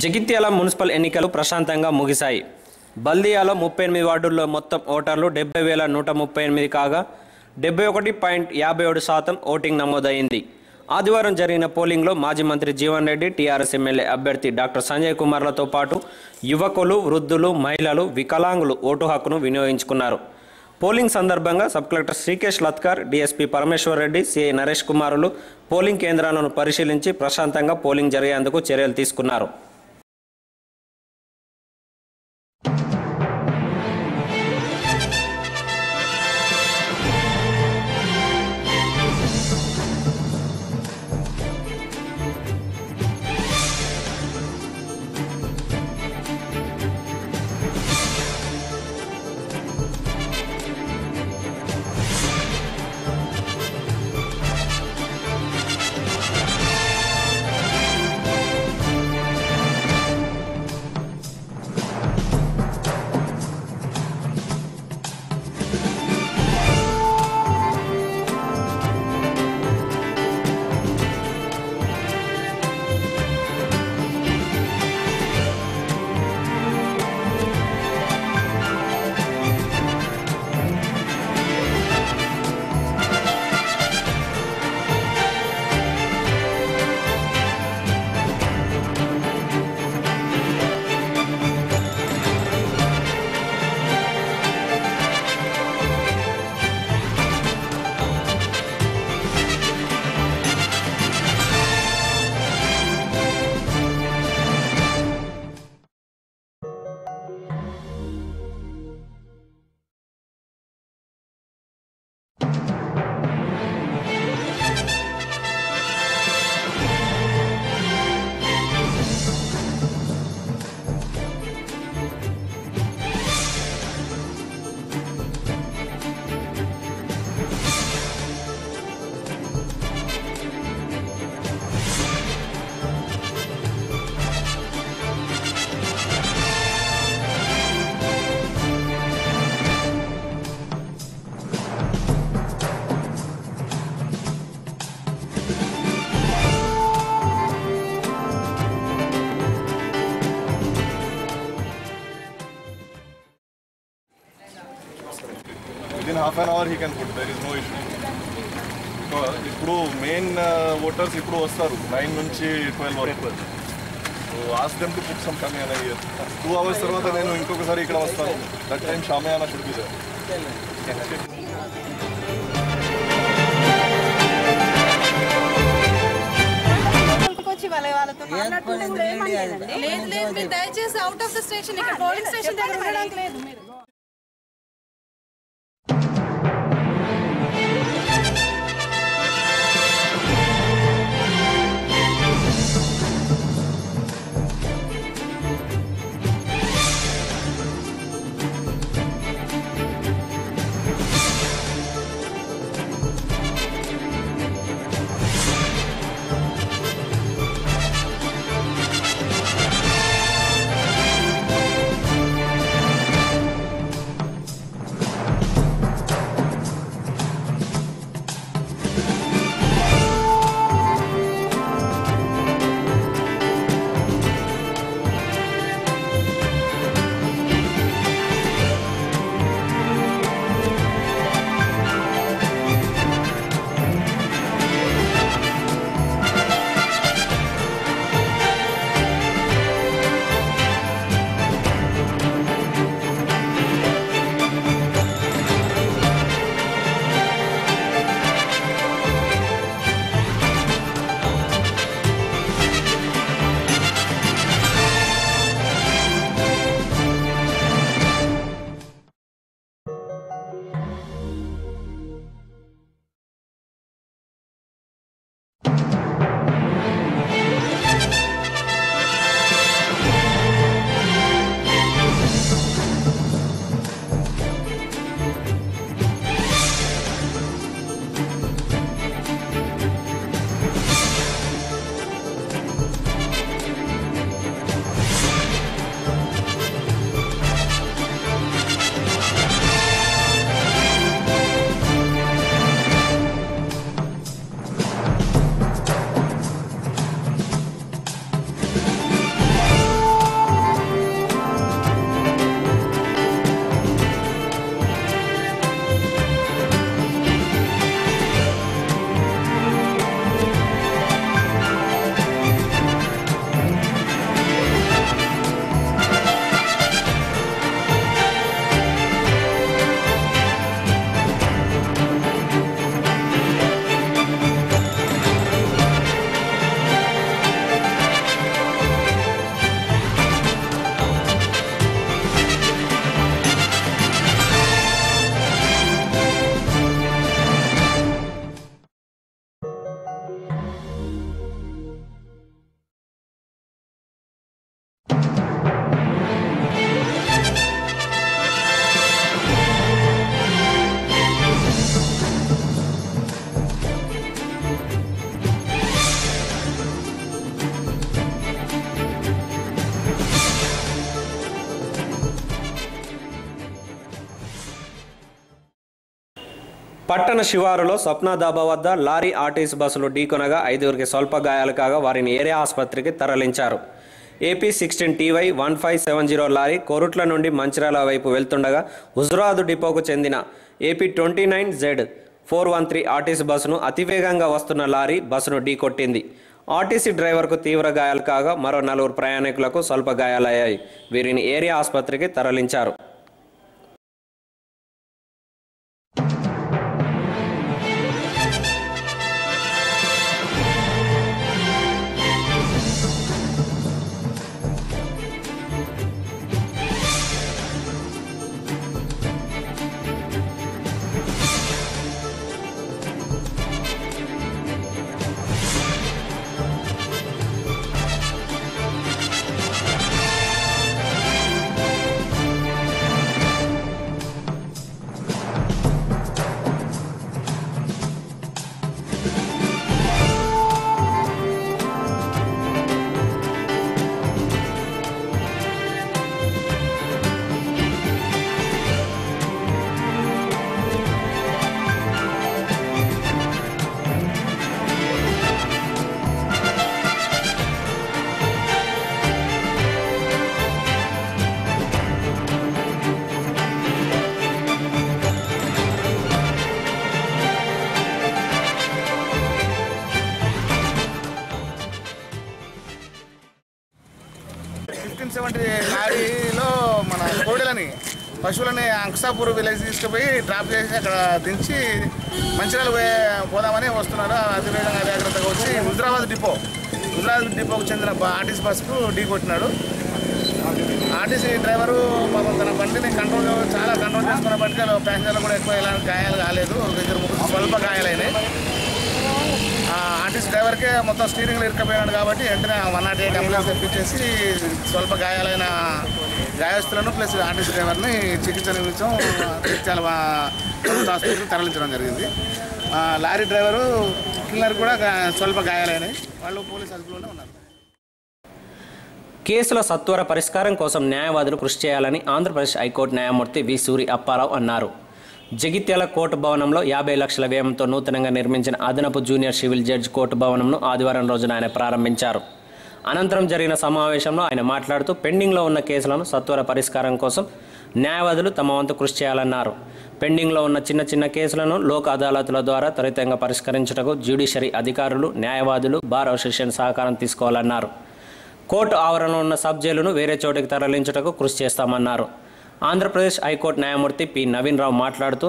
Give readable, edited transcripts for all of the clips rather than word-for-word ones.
Jagtial municipal ఎన్నికలు ప్రశాంతంగా ముగిశాయి. బల్దియాలో 38 వార్డుల్లో మొత్తం ఓటర్లు 70,138 కాగా 71.57% ఓటింగ్ నమోదైంది. ఆదివారం జరిగిన పోలింగ్లో మాజీ మంత్రి జీవన్ రెడ్డి, టీఆర్ఎస్ ఎమ్మెల్యే అభ్యర్థి డాక్టర్ సంజయ్ కుమార్లతో పాటు యువకులు, వృద్ధులు, మహిళలు, వికలాంగులు ఓటు హక్కును వినియోగించుకున్నారు. పోలింగ్ సందర్భంగా sub collector Srikesh Latkar, DSP Parameshwar Reddy, CI Naresh కుమారులు పోలింగ్ కేంద్రాలను పరిశీలించి ప్రశాంతంగా పోలింగ్ జరిగేందుకు చర్యలు తీసుకున్నారు. Within half an hour he can put, there is no issue. ఇప్పుడు మెయిన్ ఓటర్స్ ఇప్పుడు వస్తారు 9 నుంచి 12 వరకు. So ask them to put some shamiana here. 2 hours తర్వాత నేను ఇంకొకసారి ఇక్కడ వస్తాను. That time shamiana should be there. దయచేసి అవుట్ ఆఫ్ ద స్టేషన్, ఇక్కడ పోలింగ్ స్టేషన్ దగ్గర వెళ్ళడానికి లేదు. పట్టణ శివారులో స్వప్నదాబా వద్ద లారీ ఆర్టీసీ బస్సులు ఢీకొనగా 5గురికి స్వల్ప గాయాలు కాగా వారిని ఏరియా ఆసుపత్రికి తరలించారు. ఏపీ 16TY 1570 లారీ కోరుట్ల నుండి మంచిర్యాల వైపు వెళ్తుండగా హుజురాబాద్ డిపోకు చెందిన ఏపీ 29Z 413 ఆర్టీసీ బస్సును అతివేగంగా వస్తున్న లారీ బస్సును ఢీకొట్టింది. ఆర్టీసీ డ్రైవర్కు తీవ్ర గాయాలు కాగా మరో 4 ప్రయాణికులకు స్వల్ప గాయాలయ్యాయి. వీరిని ఏరియా ఆసుపత్రికి తరలించారు. లారీలో మన కోడెలని పశువులని అంకుసాపూర్ విలేజ్ తీసుకుపోయి డ్రాప్ చేసి అక్కడ దించి మంచిర్యాల పోదామని వస్తున్నారు. అతివేగంగా జాగ్రత్తగా వచ్చి హుజురాబాద్ డిపోకు చెందిన ఆర్టీసీ బస్సుకు ఢీ కొట్టినాడు. ఆర్టీసీ డ్రైవరు పాపం తన బండిని చాలా కంట్రోల్ చేసుకున్న బట్టి ప్యాసింజర్లు కూడా ఎక్కువ ఇలాంటి గాయాలు కాలేదు. 2-3 స్వల్ప గాయాలైనాయి. ఆర్టీసీ డ్రైవర్కే మొత్తం స్టీరింగ్లో ఇరుక్కుపోయినాడు కాబట్టి వెంటనే 108 అంబులెన్స్ తెప్పించేసి స్వల్ప గాయాలైన గాయస్తులను ప్లస్ ఆర్టీసీ డ్రైవర్ని చికిత్స నిమిత్తం చికిత్సల హాస్పిటల్కి తరలించడం జరిగింది. లారీ డ్రైవరు కిల్లర్ కూడా స్వల్ప గాయాలైనాయి. వాళ్ళు పోలీసు అదుపులోనే ఉన్నారు. కేసుల సత్వర పరిష్కారం కోసం న్యాయవాదులు కృషి చేయాలని ఆంధ్రప్రదేశ్ హైకోర్టు న్యాయమూర్తి వి సూరి అప్పారావు అన్నారు. జగిత్యాల కోర్టు భవనంలో 50 లక్షల వ్యయంతో నూతనంగా నిర్మించిన అదనపు జూనియర్ సివిల్ జడ్జి కోర్టు భవనంను ఆదివారం రోజున ఆయన ప్రారంభించారు. అనంతరం జరిగిన సమావేశంలో ఆయన మాట్లాడుతూ పెండింగ్లో ఉన్న కేసులను సత్వర పరిష్కారం కోసం న్యాయవాదులు తమ వంతు కృషి చేయాలన్నారు. పెండింగ్లో ఉన్న చిన్న కేసులను లోక్ అదాలతుల ద్వారా త్వరితంగా పరిష్కరించుటకు జ్యుడిషియరీ అధికారులు, న్యాయవాదులు, బార్ అసోసియేషన్ సహకారం తీసుకోవాలన్నారు. కోర్టు ఆవరణలో ఉన్న సబ్ జైలును వేరే చోటికి తరలించుటకు కృషి చేస్తామన్నారు. ఆంధ్రప్రదేశ్ హైకోర్టు న్యాయమూర్తి పి నవీన్ రావు మాట్లాడుతూ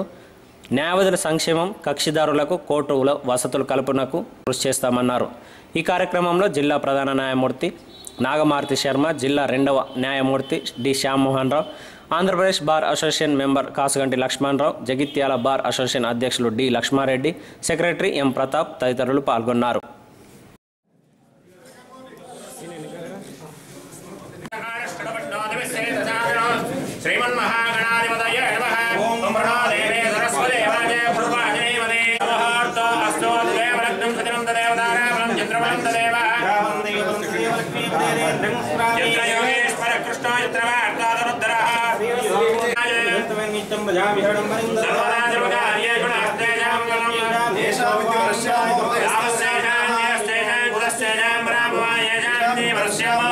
న్యాయవాదుల సంక్షేమం, కక్షిదారులకు కోర్టుల వసతులు కల్పనకు కృషి చేస్తామన్నారు. ఈ కార్యక్రమంలో జిల్లా ప్రధాన న్యాయమూర్తి నాగమారుతి శర్మ, జిల్లా 2వ న్యాయమూర్తి D Shyammohan Rao, Andhra Pradesh bar association member Kasuganti Lakshmanarao, Jagtial bar association అధ్యక్షులు D Laxma Reddy, secretary M Pratap తదితరులు పాల్గొన్నారు. శ్రీమన్మహాగణాధిపతయే నమః. ఓం బ్రహ్మదేవే సరస్వదేవాయ పూర్వాజనేమదే నమః. అస్తో దేవరత్నం సకలం దేవతారామం చంద్రమలం తదేవ యోగేశ్వర కృష్ణ చిత్రవార్తాదరుద్రః నిత్యం భజామి హరిం సర్వరాజమగార్యే గుణాస్తేజాం గలం దేశావిద్యవశ్యామి కులశ్చేజాం బ్రాహ్మణాయేజాం దేవస్యామో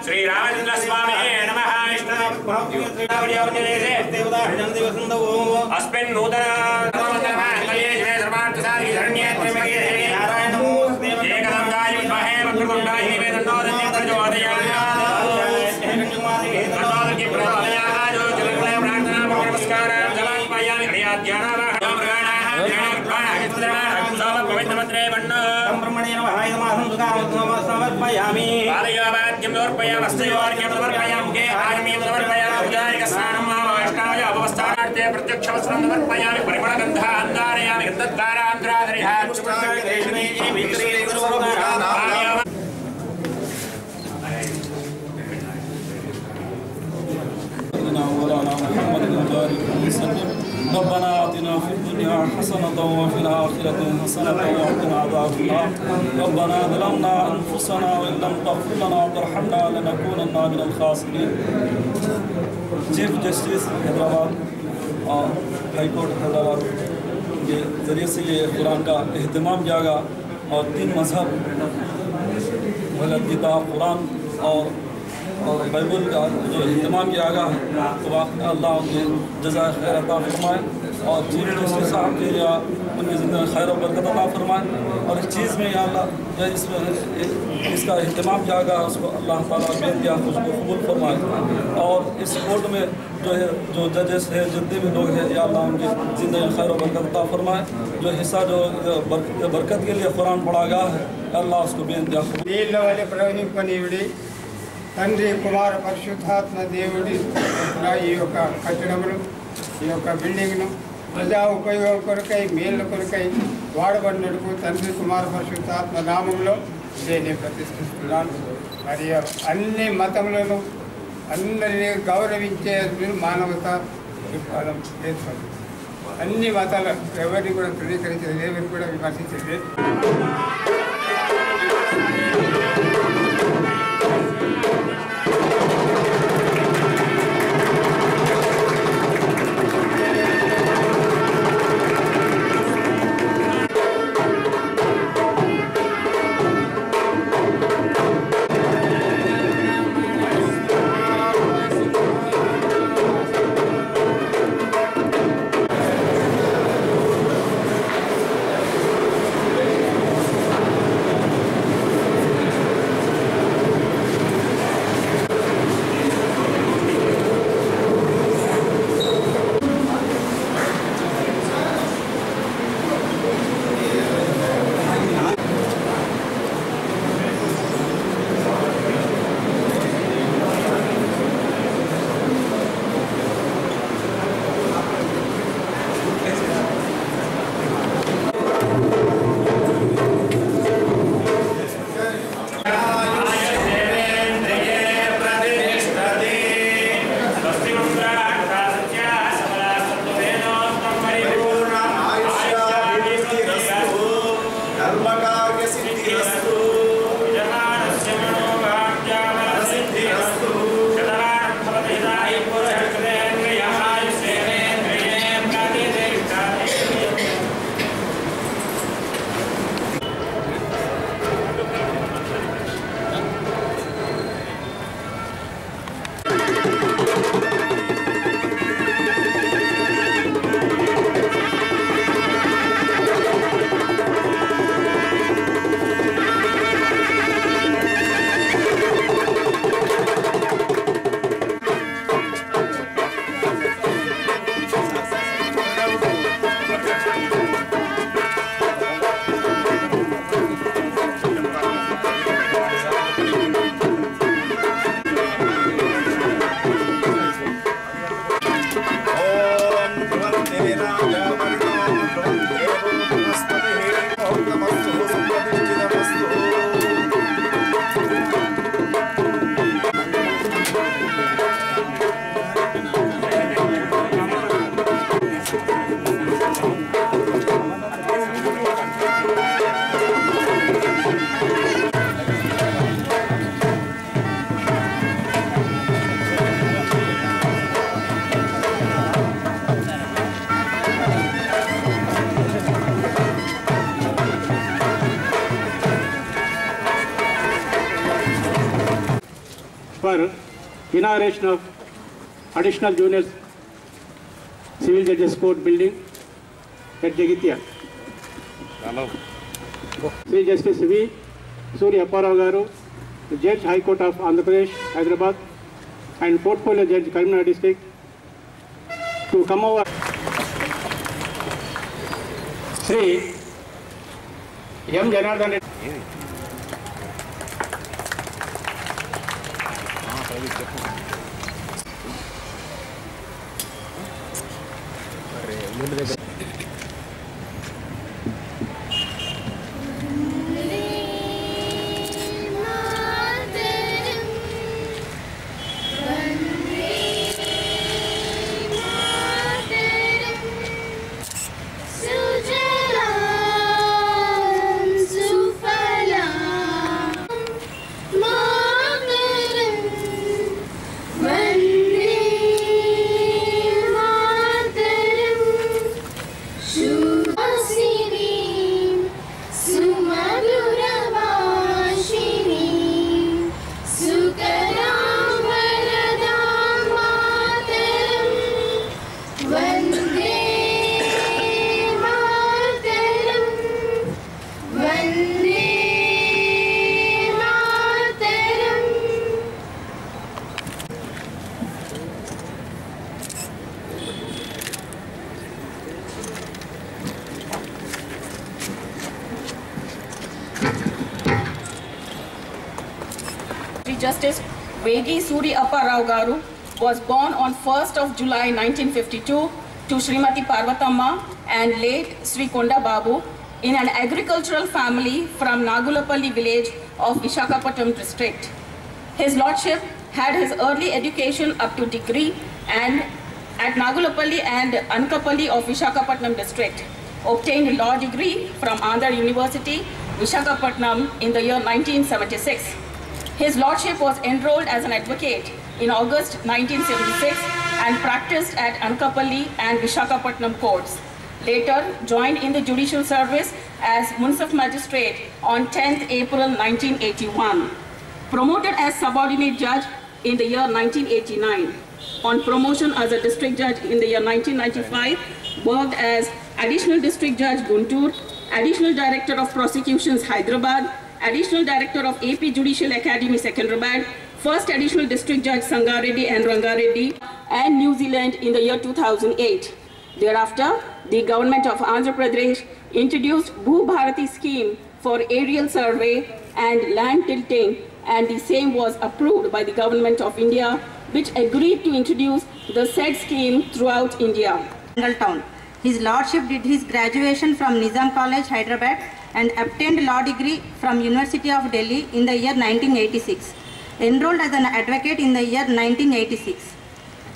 శ్రీ రామచంద్ర స్వామి నమః. అస్మిన్ నూతన ربنا آتنا في الدنيا حسنة وفي الآخرة حسنة وقنا عذاب النار ربنا ظلمنا أنفسنا وإن لم تغفر لنا وترحمنا لنكونن من الخاسرين. चीफ जस्टिस हैदराबाद और हाई कोर्ट हैदराबाद के ज़रिए से ये कुरान का अहतमाम किया गया और 3 मज़हब भगवद गीता कुरान और बाइबल का जो अहतमाम किया गया है तो अल्लाह उनके जज़ा खैर अता फरमाए और चीफ जस्टिस साहब के या उनकी ज़िंदगी खैर और बरकत अता फरमाए और इस चीज़ में या अल्लाह इसका अहतमाम किया गया उसको अल्लाह ताला बेन किया उसको कबूल फरमाए और इस कोर्ट में जो है जो जजेस है जितने भी लोग हैं या अल्लाह उनकी ज़िंदगी खैर और बरकत अता फरमाए जो हिस्सा जो बरकत के लिए कुरान पढ़ा गया है अल्लाह उसको बेन किया తండ్రి కుమార పరిశుద్ధాత్మ దేవుడి ఈ యొక్క కట్టడమును ఈ యొక్క బిల్డింగ్ను ప్రజా ఉపయోగం కొరకై మేళ్ళ కొరకై వాడబడినట్టుకు తండ్రి కుమార పరిశుద్ధాత్మ నామంలో నేను ప్రతిష్ఠిస్తున్నాను. మరియు అన్ని మతములను అందరినీ గౌరవించే మానవత దృక్పథం ఏర్పడింది. అన్ని మతాలు ఎవరిని కూడా ధృవీకరించలేదు, ఎవరిని కూడా విమర్శించలేదు. for inauguration of additional junior civil judges court building at Jagitya. Sri Justice V. Surya Apparao Garu, Judge High Court of Andhra Pradesh, Hyderabad, and Portfolio Judge Karimnagar District to come over. Sri M. Janardhan Reddy. So Sri Justice Vegi Suri Appa Rao Garu was born on 1st of July 1952 to Srimati Parvatamma and late Sri Konda Babu in an agricultural family from Nagulapalli village of Visakhapatnam district. His lordship had his early education up to degree and at Nagulapalli and Anakapalli of Visakhapatnam district. Obtained law degree from Andhra University, Visakhapatnam in the year 1976. His lordship was enrolled as an advocate in August 1976 and practiced at Anakapalli and Visakhapatnam courts. Later joined in the judicial service as Municipal Magistrate on 10th April 1981. Promoted as subordinate judge in the year 1989. On promotion as a district judge in the year 1995, worked as Additional District Judge Guntur, Additional Director of Prosecutions Hyderabad, Additional Director of AP Judicial Academy Secunderabad, First Additional District Judge Sangareddy and Rangareddy, and New Zealand in the year 2008. Thereafter, the government of Andhra Pradesh introduced Bhu Bharati scheme for aerial survey and land tilting, and the same was approved by the government of India, which agreed to introduce the said scheme throughout India. Town. His lordship did his graduation from Nizam College, Hyderabad, and obtained law degree from University of Delhi in the year 1986. Enrolled as an advocate in the year 1986.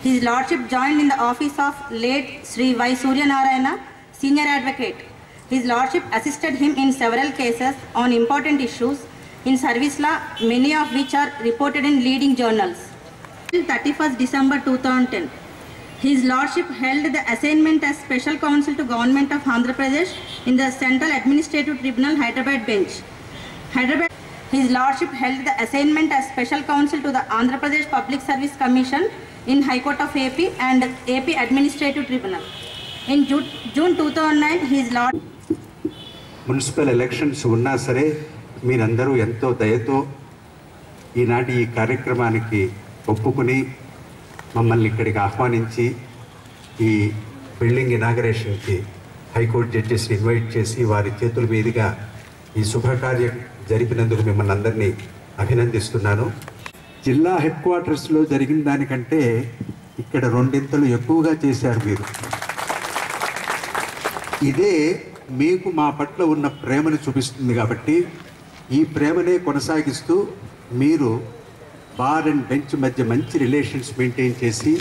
His lordship joined in the office of late Sri Y. Surya Narayana, senior advocate. His lordship assisted him in several cases on important issues in service law, many of which are reported in leading journals. Till 31st December 2010. His lordship held the assignment as special counsel to Government of Andhra Pradesh in the Central Administrative Tribunal Hyderabad bench. His lordship held the assignment as special counsel to the Andhra Pradesh Public Service Commission in High Court of AP and AP Administrative Tribunal. In June 2009, his lord municipal elections ఉన్నా సరే మీరందరూ ఎంతో దయతో ఈనాటి ఈ కార్యక్రమానికి ఒప్పుకుని మమ్మల్ని ఇక్కడికి ఆహ్వానించి ఈ బిల్డింగ్ ఇనాగరేషన్కి హైకోర్టు జడ్జెస్ని ఇన్వైట్ చేసి వారి చేతుల మీదుగా ఈ శుభకార్యం జరిపినందుకు మిమ్మల్ని అందరినీ అభినందిస్తున్నాను. జిల్లా హెడ్ క్వార్టర్స్లో జరిగిన దానికంటే ఇక్కడ రెండింతలు ఎక్కువగా చేశారు మీరు. ఇదే మీకు మా పట్ల ఉన్న ప్రేమను చూపిస్తుంది కాబట్టి ఈ ప్రేమనే కొనసాగిస్తూ మీరు బార్ అండ్ బెంచ్ మధ్య మంచి రిలేషన్స్ మెయింటైన్ చేసి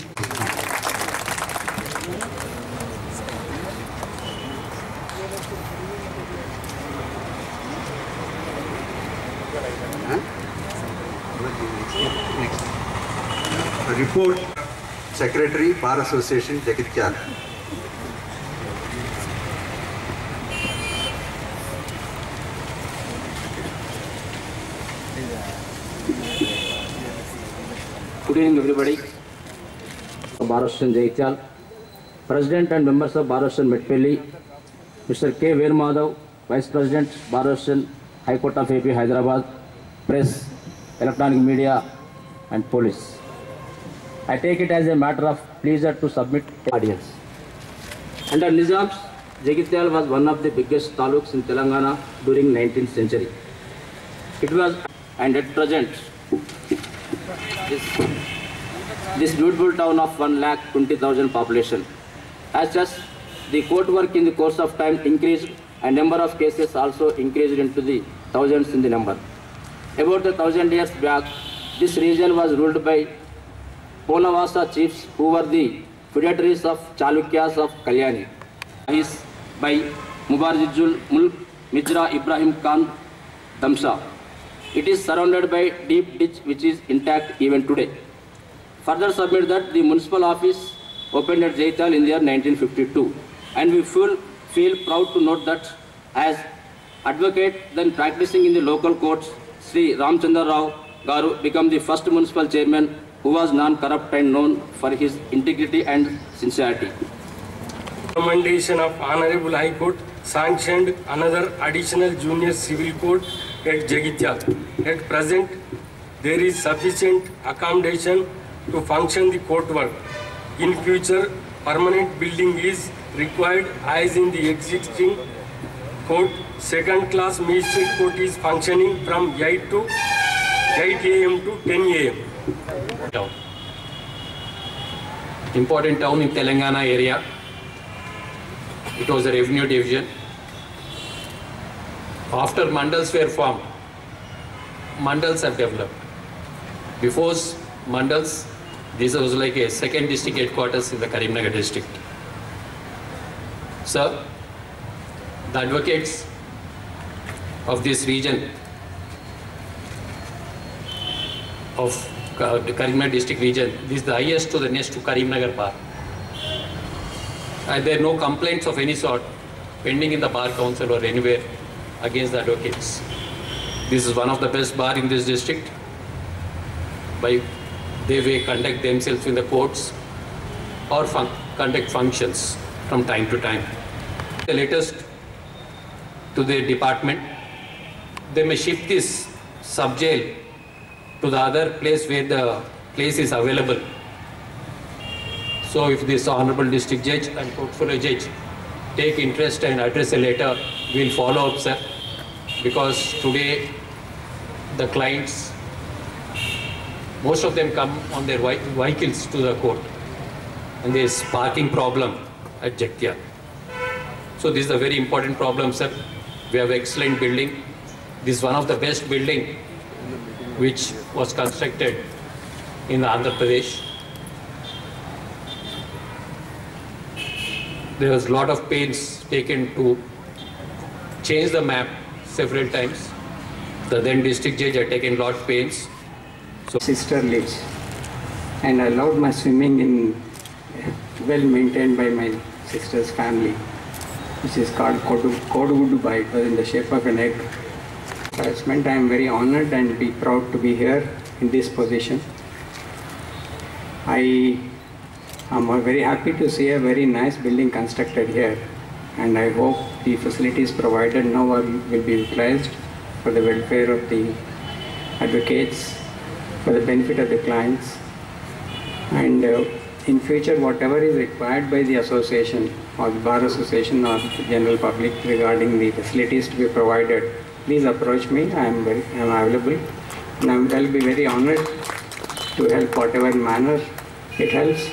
report secretary bar association Jagtial. Good evening, everybody. Bar Association Jaityal, President and members of Bar Association Medpelli, Mr. K. Veermadhav, Vice President, Bar Association, High Court of AP, Hyderabad, Press, Electronic Media, and Police. I take it as a matter of pleasure to submit audience. Under Nizams, Jaityal was one of the biggest taluks in Telangana during 19th century. It was, and at present, this beautiful town of 1,20,000 population. As such, the court work in the course of time increased and number of cases also increased into the thousands in the number. About 1,000 years back, this region was ruled by Polavasa chiefs who were the feudatories of Chalukyas of Kalyani. Is by Mubarizul Mulk Mizra Ibrahim Khan Damsa. It is surrounded by deep ditch which is intact even today. Further submit that the municipal office opened at Jaityal in the year 1952, and we feel proud to note that as advocate then practicing in the local courts, Sri Ramchandra Rao Garu became the first municipal chairman who was non-corrupt and known for his integrity and sincerity. Recommendation of Honorable High Court sanctioned another additional junior civil court at Jaityal. At present, there is sufficient accommodation to function the court work. In future, permanent building is required as in the existing court. Second class magistrate court is functioning from 8 to 8 a.m. to 10 a.m. Town. Important town in Telangana area. It was a revenue division. After mandals were formed, mandals have developed. Before mandals, this was like a second district headquarters in the Karimnagar district. Sir, the advocates of this region of the Karimnagar district region, this is the highest to the next to Karimnagar bar. And there are no complaints of any sort pending in the bar council or anywhere against the advocates. This is one of the best bar in this district. By they may conduct themselves in the courts or conduct functions from time to time. The latest to the department, they may shift this sub-jail to the other place where the place is available. So if this Honorable District Judge and Portfolio Judge take interest and address a letter, we'll follow up, sir. Because today the clients, most of them come on their vehicles to the court, and there is parking problem at Jagityal. So this is a very important problem, sir. We have excellent building. This is one of the best building which was constructed in Andhra Pradesh. There was a lot of pains taken to change the map several times. The then district judge had taken a lot of pains. So sister lives, and I loved my swimming in well maintained by my sister's family, which is called Kodugudubai. It was in the shape of an egg. So I am very honored and be proud to be here in this position. I am very happy to see a very nice building constructed here, and I hope the facilities provided now will be utilized for the welfare of the advocates, for the benefit of the clients, and in future whatever is required by the association or the bar association or the general public regarding the facilities to be provided, please approach me. I am available, and I will be very honored to help whatever manner it helps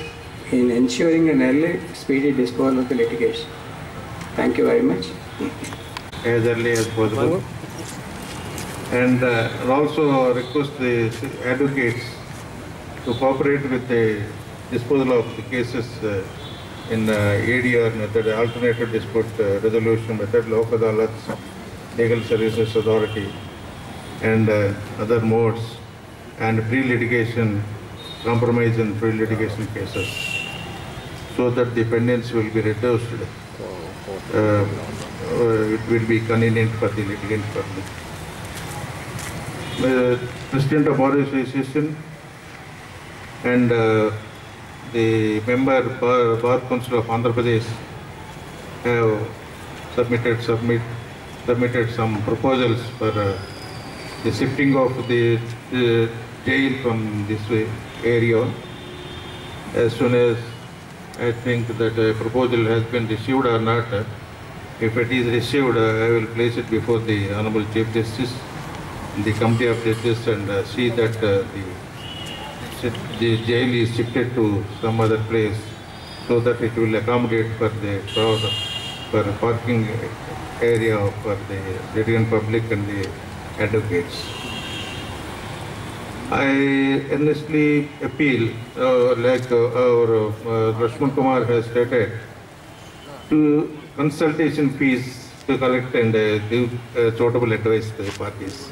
in ensuring an early, speedy disposal of the litigation. Thank you very much. As early as possible. And also request the advocates to cooperate with the disposal of the cases in ADR method, alternative dispute resolution method, Lok Adalats, Legal Services Authority, and other modes, and pre-litigation, compromise in pre-litigation cases, so that the pendants will be reduced. It will be convenient for the litigant public. The President of Bar Association and the member Bar Council of Andhra Pradesh have submitted some proposals for the shifting of the jail from this area. As soon as I think that a proposal has been received or not, if it is received, I will place it before the Honorable Chief Justice, the Committee of Judges, and see that the jail is shifted to some other place, so that it will accommodate for the crowd, for parking area for the litigant public and the advocates. I earnestly appeal, like our Rashman Kumar has stated, to consultation fees to collect and give suitable advice to the parties.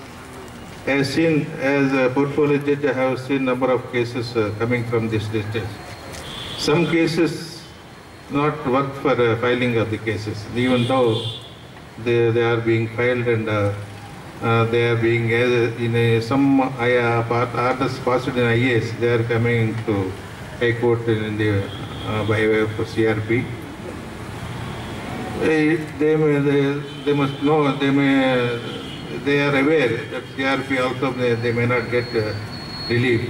As a portfolio judge, I have seen number of cases coming from this district. Some cases not work for filing of the cases, even though they are being filed and they are being in some orders passed in IAS, they are coming to High Court in the by way of CRP. They must know, they are aware that CRP also they may not get relief.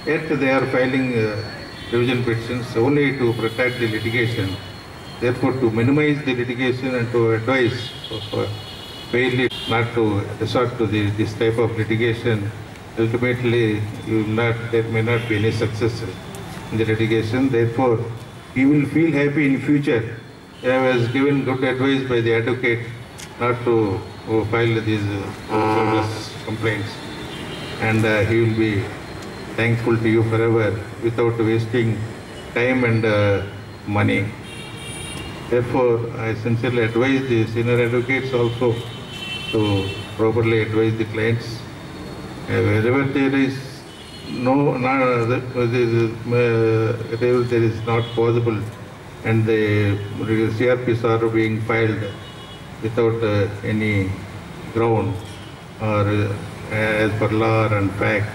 Yet they are filing revision petitions only to protect the litigation. Therefore, to minimize the litigation and to advise fairly not to resort to this type of litigation, ultimately there may not be any success in the litigation. Therefore, he will feel happy in future. I was given good advice by the advocate not to file these frivolous complaints, and he will be thankful to you forever without wasting time and money. Therefore, I sincerely advise the senior advocates also to properly advise the clients. Wherever there is there is not possible and the CRPs are being filed without any ground or as per law and fact,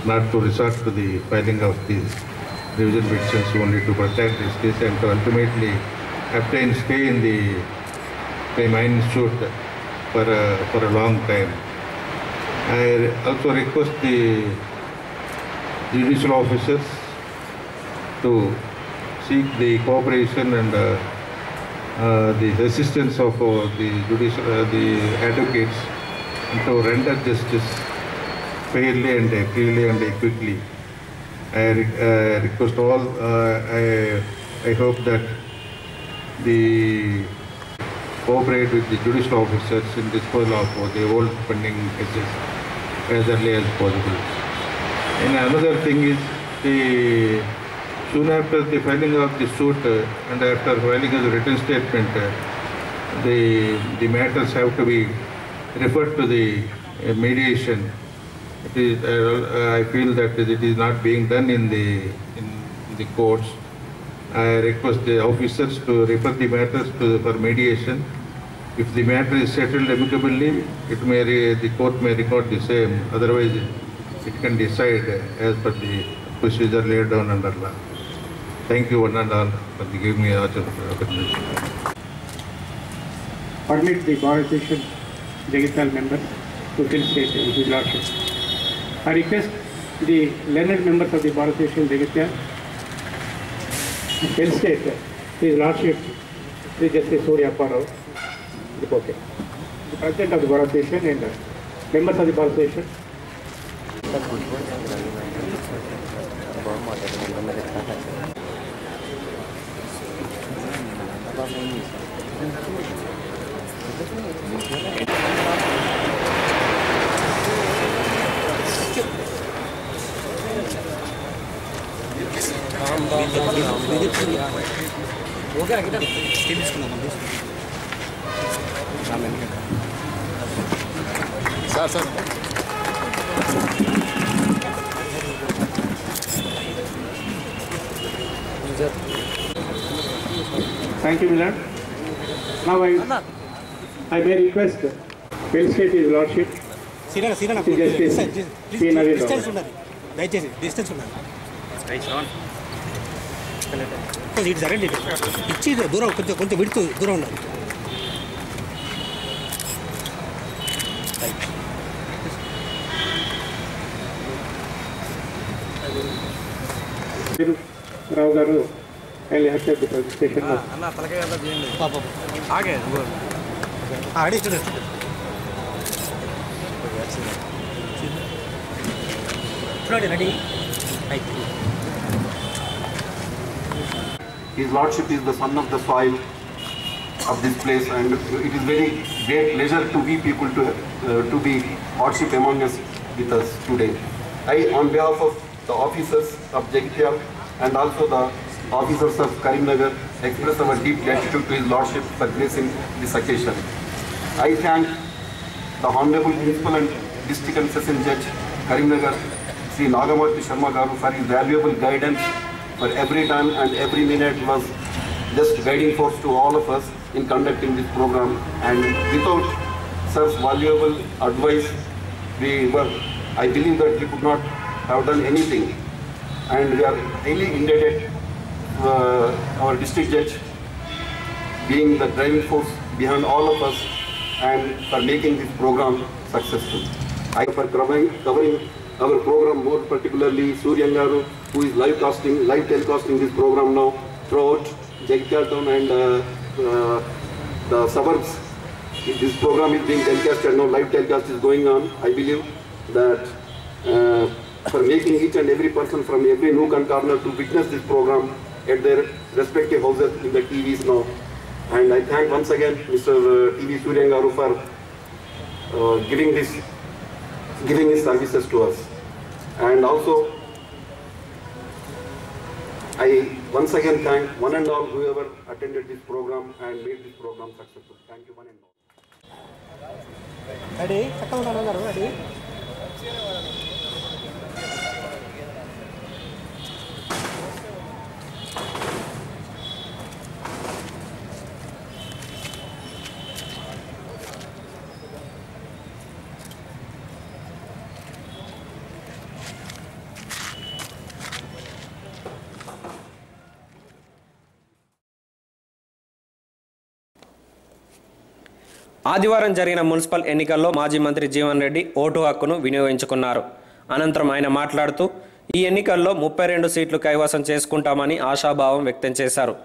not to resort to the filing of these revision petitions only to protect this case and to ultimately obtain stay in the mine suit for a long time. I also request the judicial officers to seek the cooperation and the assistance of the advocates to render justice fairly and clearly and quickly. I request all, I hope that the cooperate with the judicial officers in disposal of the old pending cases as early as possible. And another thing is, soon after the filing of the suit and after filing of the written statement, the matters have to be referred to the mediation. It is, I feel that it is not being done in the courts. I request the officers to refer the matters for mediation. If the matter is settled amicably, the court may record the same. Otherwise, it can decide as per the procedure laid down under law. Thank you one and all for giving me the opportunity. Permit the Bar Association Jagityal member to fill state in his lordship. I request the learned members of the Bar Association Jagityal to fill state his lordship, Sri Justice Surya Appa Rao, the President of the Bar Association and members of the Bar Association. Sir. Thank you, Milord. Now I may request will state his lordship, Justice P. Naveen Rao. కొంచెం విడుతూ దూరం ఉండాలి. రావు గారు station ready. His Lordship is the son of the soil of this place, and it is very great pleasure to we people to be Lordship among us with us today. I, on behalf of the officers of Jagityal and also the officers of Karimnagar, express our deep gratitude to His Lordship for gracing this occasion. I thank the Honorable Principal and District and Session Judge Karimnagar, Sri Nagamurthy Sharma Garu, for his valuable guidance. For every time and every minute was just guiding force to all of us in conducting this program, and without such valuable advice, I believe that we could not have done anything, and we are really indebted our district judge being the driving force behind all of us and for making this program successful. For covering our program, more particularly Surya Garu, who is live telecasting this program now throughout Jagityal town and the suburbs. This program is being telecasted now, live telecast is going on. I believe that for making each and every person from every nook and corner to witness this program at their respective houses in the TVs now. And I thank once again Mr. TV Suryan Garu for giving his services to us. And also, I once again thank one and all whoever attended this program and made this program successful. Thank you one and all. Ready? ఆదివారం జరిగిన municipal ఎన్నికల్లో మాజీ Mantri Jeevan Reddy vote హక్కును వినియోగించుకున్నారు. అనంతరం ఆయన మాట్లాడుతూ ఈ ఎన్నికల్లో 32 సీట్లు కైవసం చేసుకుంటామని ఆశాభావం వ్యక్తం చేశారు.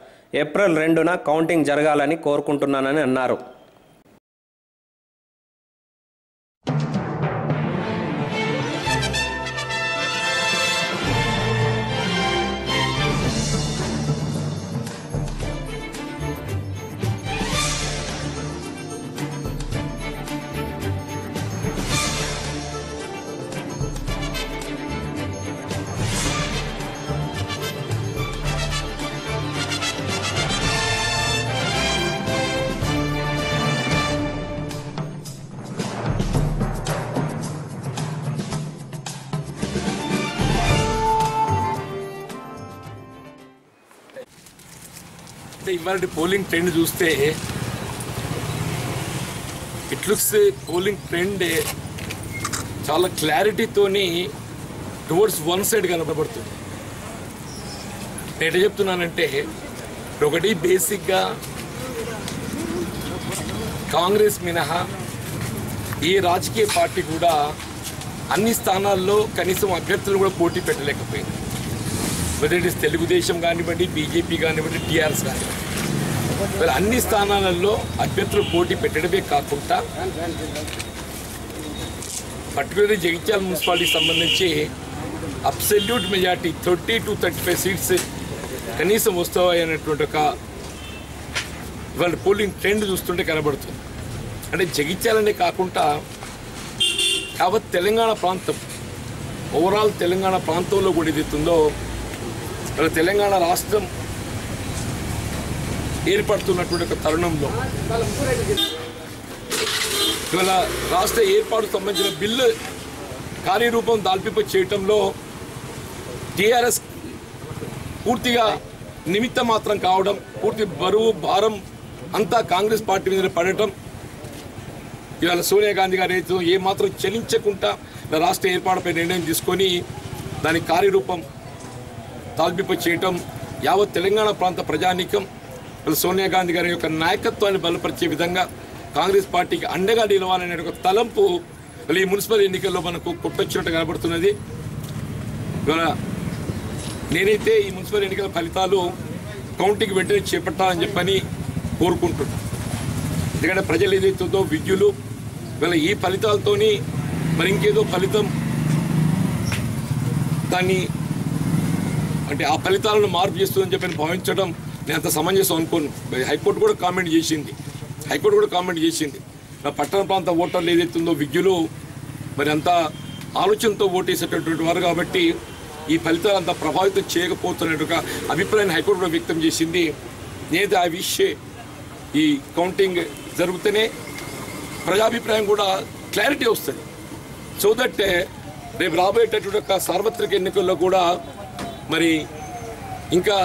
ఏప్రిల్ 2న కౌంటింగ్ జరగాలని కోరుకుంటున్నానని అన్నారు. ఇవాళ పోలింగ్ ట్రెండ్ చూస్తే ఇట్ లుక్స్ పోలింగ్ ట్రెండ్ చాలా క్లారిటీతోని టువర్డ్స్ వన్ సైడ్ కనపడుతుంది. నేను ఎట్లా చెప్తున్నానంటే ఒకటి బేసిక్గా కాంగ్రెస్ మినహా ఏ రాజకీయ పార్టీ కూడా అన్ని స్థానాల్లో కనీసం అభ్యర్థులు కూడా పోటీ పెట్టలేకపోయింది. వెదర్ ఇట్ ఇస్ తెలుగుదేశం కానివ్వండి, బీజేపీ కానివ్వండి, టీఆర్ఎస్ కానివ్వండి, మరి అన్ని స్థానాలలో అభ్యర్థులు పోటీ పెట్టడమే కాకుండా పర్టికులర్లీ జగిత్యాల మున్సిపాలిటీకి సంబంధించి అబ్సల్యూట్ మెజార్టీ 30 to 35 సీట్స్ కనీసం వస్తాయి అనేటువంటి ఒక ఇవాళ పోలింగ్ ట్రెండ్ చూస్తుంటే కనబడుతుంది. అంటే జగిత్యాలనే కాకుండా యావత్ తెలంగాణ ప్రాంతం, ఓవరాల్ తెలంగాణ ప్రాంతంలో కూడా ఏదైతుందో ఇవాళ తెలంగాణ రాష్ట్రం ఏర్పడుతున్నటువంటి ఒక తరుణంలో ఇవాళ రాష్ట్ర ఏర్పాటుకు సంబంధించిన బిల్లు కార్యరూపం దాల్పింప చేయటంలో టీఆర్ఎస్ పూర్తిగా నిమిత్త మాత్రం కావడం, పూర్తి బరువు భారం అంతా కాంగ్రెస్ పార్టీ మీద పడటం, ఇవాళ సోనియా గాంధీ గారు అయితే ఏమాత్రం చెల్లించకుండా రాష్ట్ర ఏర్పాటుపై నిర్ణయం తీసుకొని దాని కార్యరూపం దాల్పింప చేయటం, యావత్ తెలంగాణ ప్రాంత ప్రజానీకం సోనియా గాంధీ గారి యొక్క నాయకత్వాన్ని బలపరిచే విధంగా కాంగ్రెస్ పార్టీకి అండగా నిలవాలనే ఒక తలంపు ఈ మున్సిపల్ ఎన్నికల్లో మనకు కొట్టొచ్చినట్టు కనబడుతున్నది. ఇవాళ నేనైతే ఈ మున్సిపల్ ఎన్నికల ఫలితాలు కౌంటింగ్ వెంటనే చేపట్టాలని చెప్పని కోరుకుంటున్నాను. ఎందుకంటే ప్రజలు ఏదైతుందో విద్యులు ఇవాళ ఈ ఫలితాలతోని మరి ఇంకేదో ఫలితం దాన్ని అంటే ఆ ఫలితాలను మార్పు చేస్తుందని చెప్పని భావించడం నేను అంత సమంజసం అనుకోను. హైకోర్టు కూడా కామెంట్ చేసింది. నా పట్టణ ప్రాంత ఓటర్లు ఏదైతుందో విద్యులు మరి అంత ఆలోచనతో ఓటేసేటటువంటి వారు కాబట్టి ఈ ఫలితాలు అంత ప్రభావితం చేయకపోతున్నట్టుగా అభిప్రాయాన్ని హైకోర్టు కూడా వ్యక్తం చేసింది. నేనైతే ఆ విషయం ఈ కౌంటింగ్ జరిగితేనే ప్రజాభిప్రాయం కూడా క్లారిటీ వస్తుంది. సో దట్ రేపు రాబోయేటటువంటి ఒక సార్వత్రిక ఎన్నికల్లో కూడా మరి ఇంకా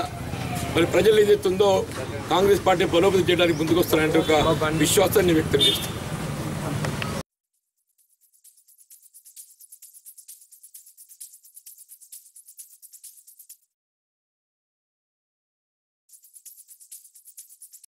మరి ప్రజలు ఏదైతుందో కాంగ్రెస్ పార్టీ బలోపేతం చేయడానికి ముందుకు వస్తారంటే ఒక విశ్వాసాన్ని వ్యక్తం చేస్తారు.